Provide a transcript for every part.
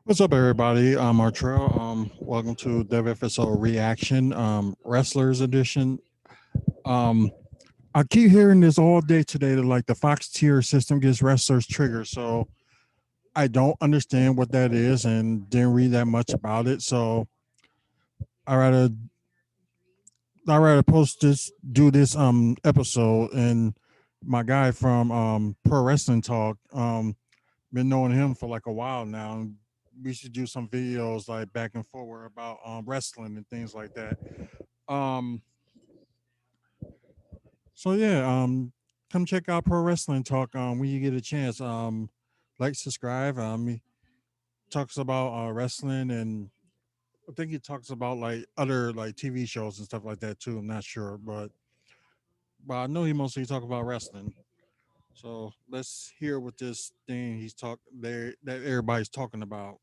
What's up, everybody? I'm Artrell. Welcome to WFSO Reaction, Wrestlers Edition. Um, I keep hearing this all day today that like the Fox tier system gives wrestlers triggers. So I don't understand what that is and didn't read that much about it. So I rather I rather post this do this episode, and my guy from Pro Wrestling Talk been knowing him for like a while now. We should do some videos like back and forward about wrestling and things like that. Um, so yeah, come check out Pro Wrestling Talk when you get a chance. Like, subscribe. He talks about wrestling, and I think he talks about like other like TV shows and stuff like that too. I'm not sure, but I know he mostly talk about wrestling. So let's hear what this thing he's talk there that everybody's talking about.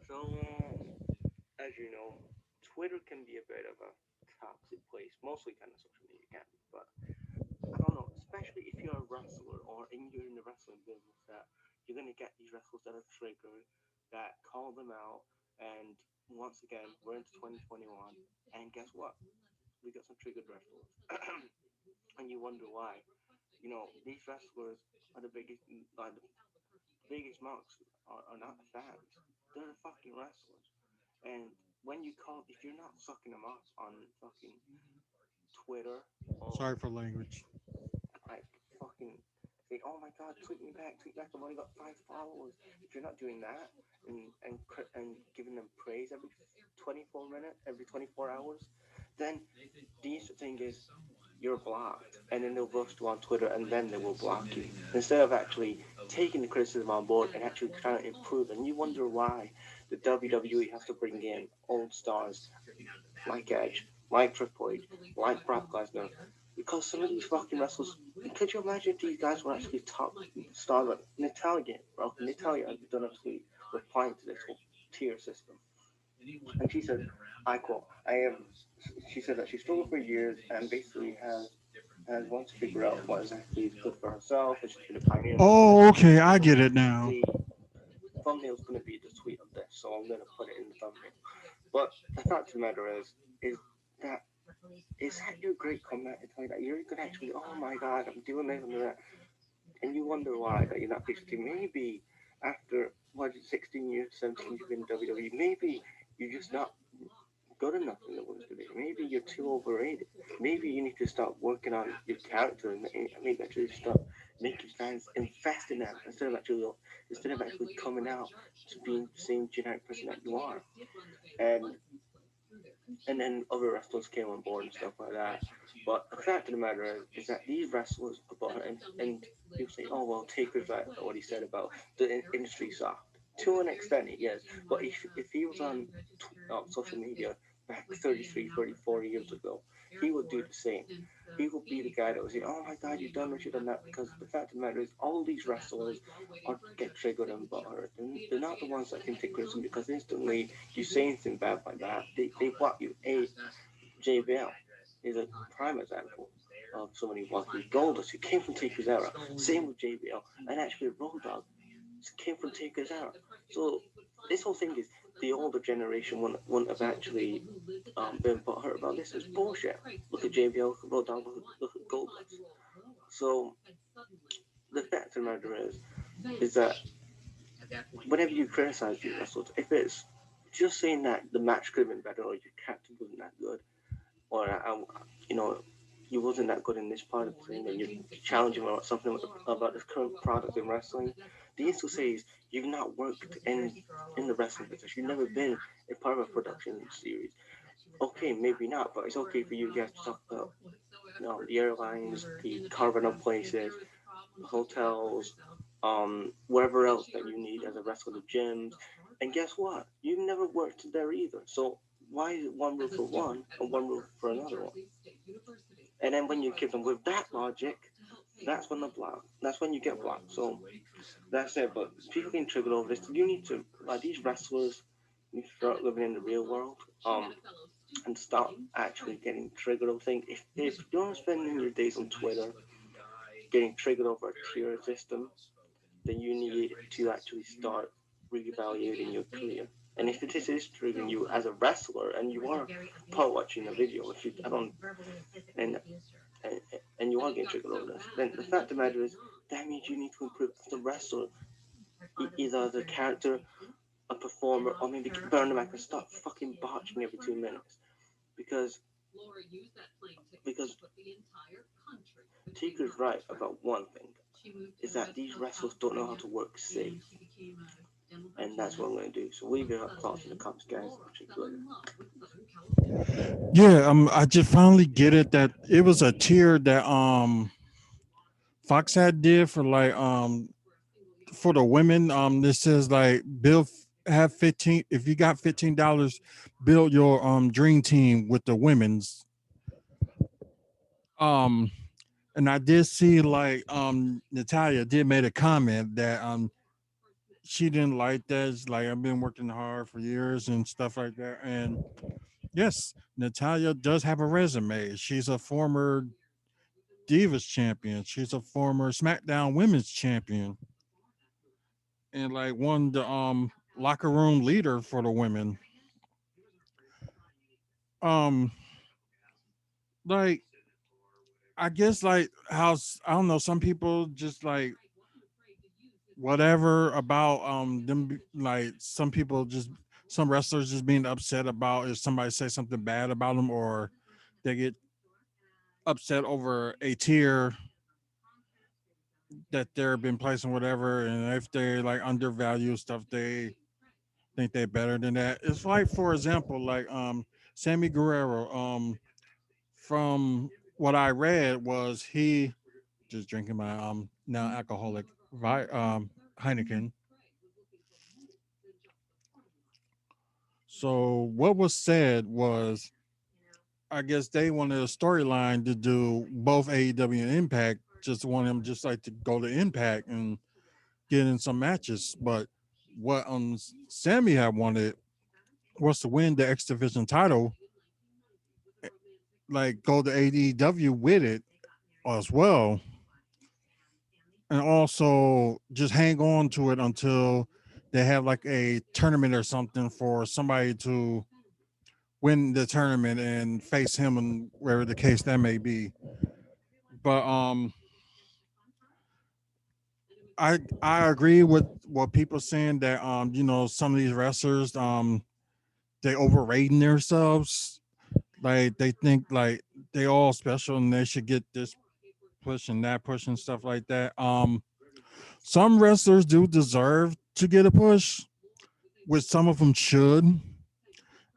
So, as you know, Twitter can be a bit of a toxic place. Mostly kind of social media can be, but I don't know. Especially if you're a wrestler or you're in the wrestling business, that you're gonna get these wrestlers that are triggered, that call them out, and once again, we're into 2021, and guess what? We got some triggered wrestlers, and you wonder why. These wrestlers are the biggest, like the biggest marks are not the fans. They're the fucking wrestlers. And when you call, if you're not sucking them up on fucking Twitter or Sorry for language. like fucking say, oh my god, tweet me back, I've only got 5 followers. If you're not doing that and giving them praise every 24 minutes, every 24 hours, then the instant thing is you're blocked, and then they'll roast you on Twitter, and then they will block you instead of actually taking the criticism on board and actually trying to improve. And you wonder why the WWE has to bring in old stars like Edge, like Triple H, like Brock Lesnar, because some of these fucking wrestlers. Could you imagine if these guys were actually top stars like Natalia, bro? Natalia has done actually replying to this whole tier system, and she said, "I quote, I am." She said that she struggled for years and basically has once figured out what exactly is good for herself, and she's been a pioneer in pro Oh, wrestling. okay, I So get it now. the thumbnail is going to be the tweet of this, so I'm going to put it in the thumbnail. But the fact of the matter is that is that your great comeback and tell you that you're gonna actually, oh my god, I'm doing this, I'm doing that, and you wonder why that you're not featured. Maybe after what 16 years, 17 years in WWE, maybe you're just not good enough in the women's division. Maybe you're too overrated. Maybe you need to start working on your character and maybe actually start making fans invest in that instead of actually coming out to being the same generic person that you are. And and then other wrestlers came on board and stuff like that. But the fact of the matter is that these wrestlers are bought, and people say, oh, well, Taker's right about what he said about the industry soft. To an extent, yes. But if he was on social media back 33, 34 years ago, he would do the same. He would be the guy that would say, oh my God, you've done this, you've done that. Because the fact of the matter is, all these wrestlers are get triggered and butthurt. And they're not the ones that can take criticism because instantly you say anything bad like that, they block you. JBL is a prime example of somebody walking Goldust who came from Taker's era. Same with JBL, and actually Road Dogg came from Taker's era. So this whole thing is the older generation wouldn't have actually been butthurt about this. It's bullshit. Look at JBL, look at Road Dogg, look at Goldust. So the fact of the matter is that whenever you criticize these wrestlers, if it's just saying that the match could have been better or your character wasn't that good, or you know, you wasn't that good in this part of the thing, and you're challenging about something about this current product in wrestling. The insult says you've not worked in the wrestling business. You've never been a part of a production series. Okay, maybe not, but it's okay for you guys to talk about the airlines, the carving up places, hotels, wherever else that you need as a wrestler, the gyms. And guess what? You've never worked there either. So why is it one rule for one and one rule for another one? And then when you give them with that logic, that's when the block. That's when you get blocked. So that's it. But people getting triggered over this. You need to like these wrestlers need to start living in the real world. And stop actually getting triggered over things. If you're spending your days on Twitter getting triggered over a tier system, then you need to actually start reevaluating your career. And if it is triggering you as a wrestler and you are part watching a video, if you I don't and and, and you are getting triggered over this, then the fact of the matter is that means you need to improve as a wrestler, either as a character, a performer, or maybe burn them back and stop fucking botching every 2 minutes. Because because Tigger's right about one thing, is that these wrestlers don't know how to work safe. And that's what I'm going to do. So leave your thoughts in the comments, guys. I'll check you later. Yeah, I just finally get it that it was a tier that Fox had did for like for the women. This says like build have 15 if you got $15, build your dream team with the women's. Um and I did see like Natalia did made a comment that she didn't like that. It's like I've been working hard for years and stuff like that. And yes, Natalia does have a resume. She's a former Divas champion. She's a former SmackDown Women's champion, and like won the locker room leader for the women. Um, like I guess like how I don't know, some people just like whatever about like some people just some wrestlers just being upset about if somebody says something bad about them, or they get upset over a tier that they're been placing whatever, and if they like undervalue stuff, they think they're better than that. It's like, for example, like Sammy Guerrero. From what I read was he just drinking my now alcoholic Heineken. So what was said was, I guess they wanted a storyline to do both AEW and Impact. Just want him just like to go to Impact and get in some matches. But what Sammy had wanted was to win the X Division title, like go to AEW with it as well, and also just hang on to it until they have like a tournament or something for somebody to win the tournament and face him, and wherever the case that may be. But I agree with what people saying that some of these wrestlers they overrating themselves. Like they think like they all special and they should get this push and that push and stuff like that. Some wrestlers do deserve to get a push, which some of them should.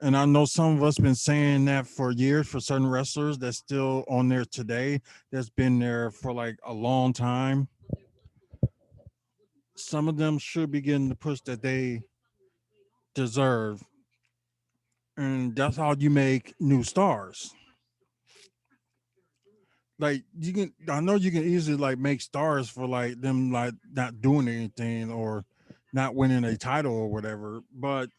And I know some of us been saying that for years for certain wrestlers that's still on there today, that's been there for like a long time. Some of them should be getting the push that they deserve. And that's how you make new stars. Like you can I know you can easily like make stars for like them like not doing anything or not winning a title or whatever. But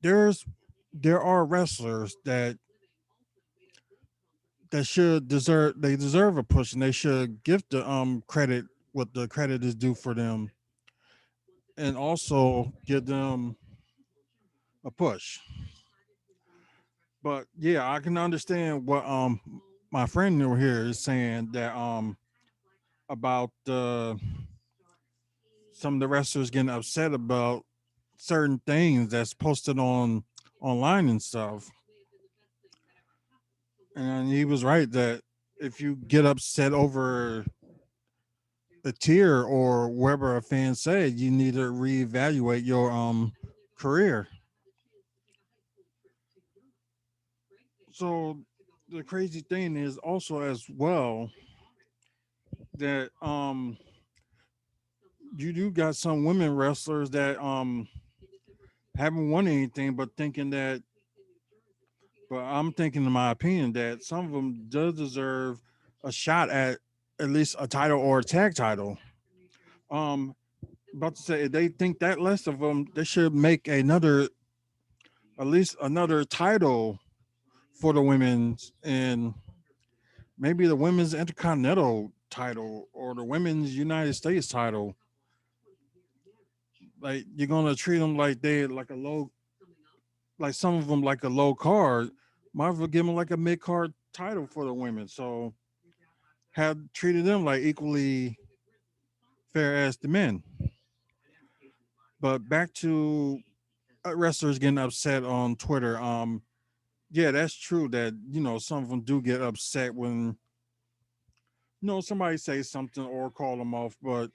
there's there are wrestlers that should deserve they deserve a push, and they should give the credit what the credit is due for them, and also give them a push. But yeah, I can understand what my friend over here is saying that about some of the wrestlers getting upset about certain things that's posted on online and stuff. And he was right that if you get upset over a tier or wherever a fan said, you need to reevaluate your career. So the crazy thing is also as well that you do got some women wrestlers that haven't won anything, but thinking that, but I'm thinking in my opinion that some of them does deserve a shot at least a title or a tag title. um about to say, if they think that less of them, they should make another, at least another title for the women's, and maybe the women's intercontinental title or the women's United States title, like you're gonna treat them like they like a low, like some of them like a low card. Might as well give them like a mid card title for the women. So have treated them like equally fair as the men. But back to wrestlers getting upset on Twitter. Yeah, that's true that some of them do get upset when somebody says something or call them off, but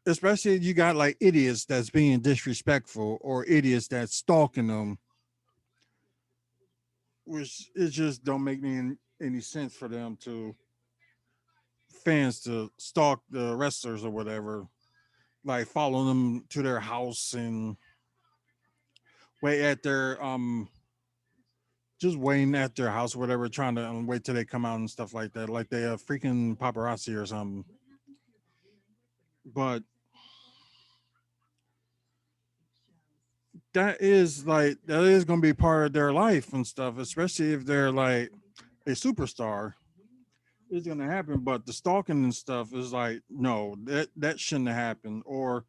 especially you got like idiots that's being disrespectful or idiots that's stalking them, which it just don't make any sense for them to fans to stalk the wrestlers or whatever, like follow them to their house and wait at their just waiting at their house or whatever, trying to wait till they come out and stuff like that, like they are freaking paparazzi or something. But that is gonna be part of their life and stuff, especially if they're like a superstar. It's gonna happen, but the stalking and stuff is like no, that shouldn't have happened. Or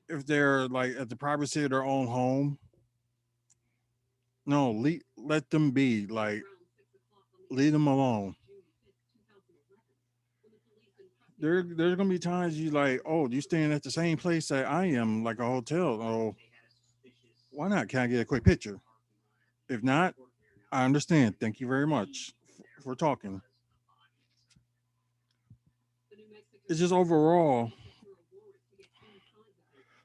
if they're like at the privacy of their own home, no, let them be. Like leave them alone. There's gonna be times you like, oh, you staying at the same place that I am, like a hotel. Oh, why not? Can I get a quick picture? If not, I understand. Thank you very much for talking. It's just overall,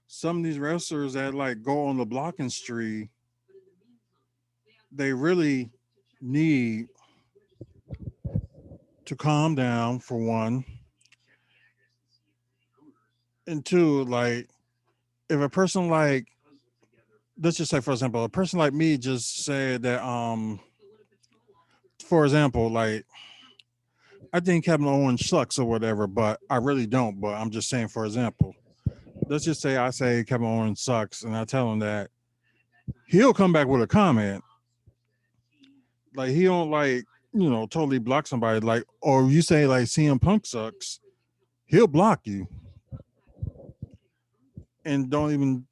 some of these wrestlers that like go on the blocking streak, they really need to calm down for one, and two, like if a person like, let's just say for example, a person like me just said that for example, like I think Kevin Owens sucks or whatever, but I really don't. But I'm just saying, for example, let's just say I say Kevin Owens sucks, and I tell him that he'll come back with a comment. Like he don't like totally block somebody. Like or you say like CM Punk sucks, he'll block you and don't even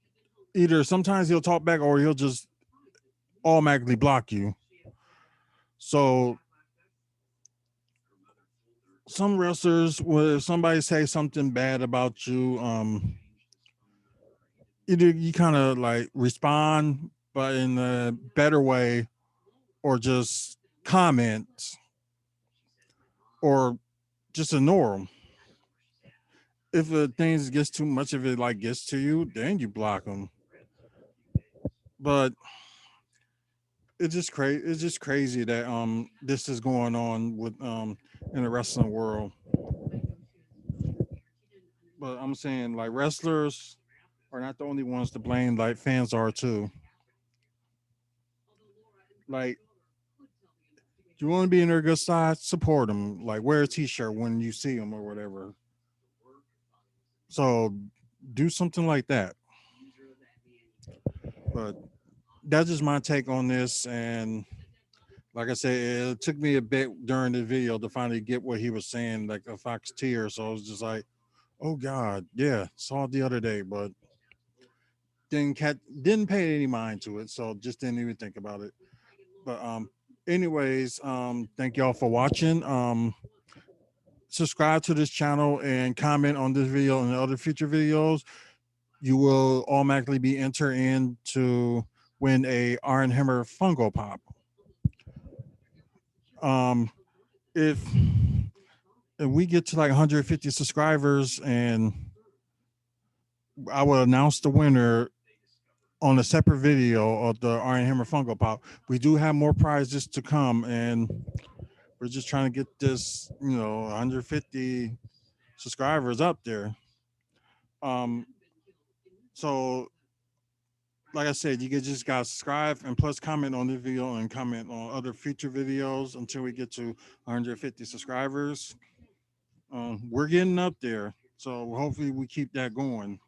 either. Sometimes he'll talk back or he'll just automatically block you. So some wrestlers, if somebody say something bad about you, either you kind of like respond, but in a better way, or just comment, or just ignore them. If things gets too much of it, like gets to you, then you block them. But it's just crazy. It's just crazy that this is going on with in the wrestling world. But I'm saying like wrestlers are not the only ones to blame. Like fans are too. Like you want to be in their good side, support them. Like wear a T-shirt when you see them or whatever. So do something like that. But that's just my take on this. And like I said, it took me a bit during the video to finally get what he was saying, like a fox tear. So I was just like, oh God, yeah, saw it the other day, but didn't pay any mind to it, so just didn't even think about it. But anyways, thank y'all for watching. Subscribe to this channel and comment on this video and other future videos. You will automatically be entered in to win a Iron Hammer Fungo Pop. Um, if we get to like 150 subscribers, and I will announce the winner on a separate video of the Iron Hammer Funko Pop. We do have more prizes to come, and we're just trying to get this, 150 subscribers up there. Um, so like I said, you just gotta subscribe and plus comment on this video and comment on other future videos until we get to 150 subscribers. We're getting up there, so hopefully we keep that going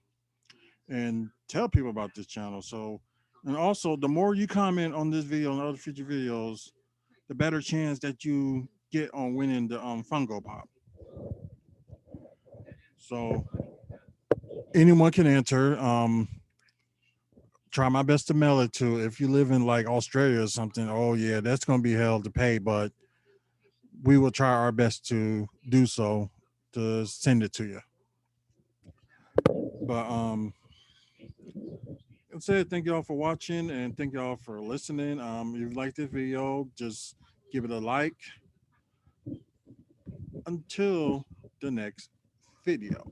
and tell people about this channel. So, and also the more you comment on this video and other future videos, the better chance that you get on winning the Fungo Pop. So anyone can enter. Try my best to mail it to. If you live in like Australia or something, oh yeah, that's gonna be hell to pay, but we will try our best to do so to send it to you. But that's it. Thank y'all for watching and thank y'all for listening. If you like this video, just give it a like. Until the next video.